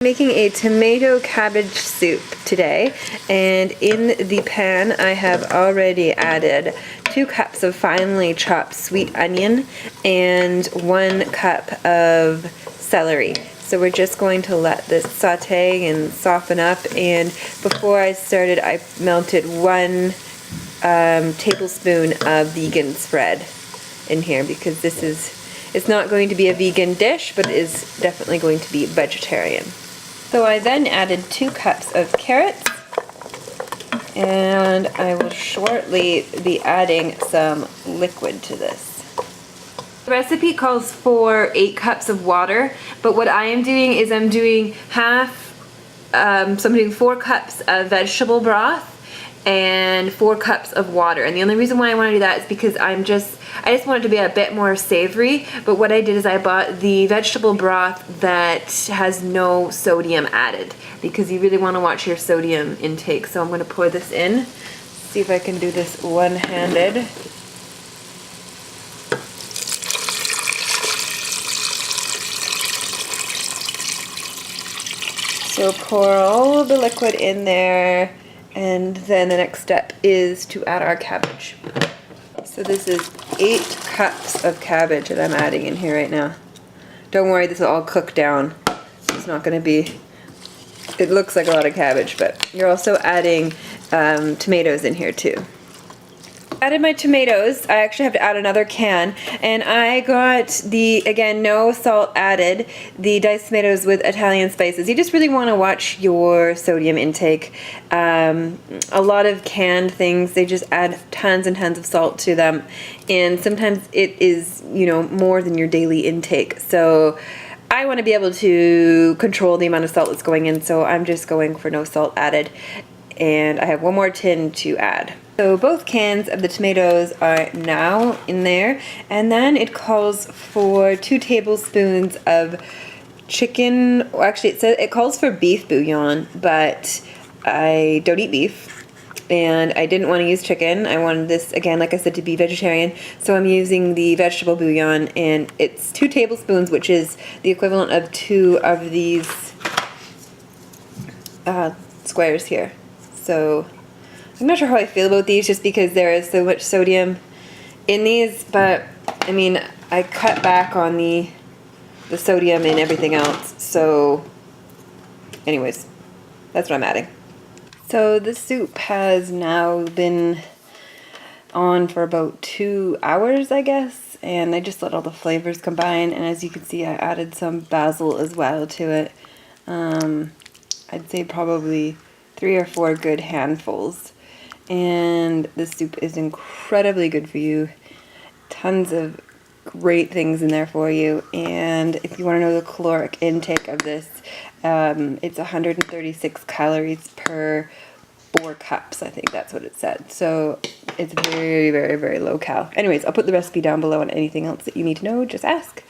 Making a tomato cabbage soup today, and in the pan I have already added 2 cups of finely chopped sweet onion and 1 cup of celery. So we're just going to let this saute and soften up, and before I started I melted 1 tablespoon of vegan spread in here because it's not going to be a vegan dish, but it is definitely going to be vegetarian. So I then added 2 cups of carrots, and I will shortly be adding some liquid to this. The recipe calls for 8 cups of water, but what I am doing is I'm doing so I'm doing 4 cups of vegetable broth and 4 cups of water. And the only reason why I want to do that is because I just want it to be a bit more savory. But what I did is I bought the vegetable broth that has no sodium added, because you really want to watch your sodium intake. So I'm going to pour this in, see if I can do this one-handed. So pour all of the liquid in there, and then the next step is to add our cabbage. So this is 8 cups of cabbage that I'm adding in here right now. Don't worry, this will all cook down. It's not going to be, it looks like a lot of cabbage, but you're also adding tomatoes in here too. Added my tomatoes. I actually have to add another can, and I got the, again, no salt added, the diced tomatoes with Italian spices. You just really want to watch your sodium intake. A lot of canned things, they just add tons and tons of salt to them, and sometimes it is, you know, more than your daily intake. So I want to be able to control the amount of salt that's going in, so I'm just going for no salt added. And I have 1 more tin to add. So both cans of the tomatoes are now in there, and then it calls for 2 tablespoons of chicken, or actually it calls for beef bouillon, but I don't eat beef and I didn't want to use chicken. I wanted this, again, like I said, to be vegetarian, so I'm using the vegetable bouillon, and it's 2 tablespoons, which is the equivalent of 2 of these squares here. So I'm not sure how I feel about these, just because there is so much sodium in these, but I mean, I cut back on the sodium and everything else. So anyways, that's what I'm adding. So the soup has now been on for about 2 hours, I guess, and I just let all the flavors combine, and as you can see I added some basil as well to it. I'd say probably 3 or 4 good handfuls, and the soup is incredibly good for you. Tons of great things in there for you, and if you want to know the caloric intake of this, it's 136 calories per 4 cups, I think that's what it said. So it's very, very, very low cal. Anyways, I'll put the recipe down below, and anything else that you need to know, just ask.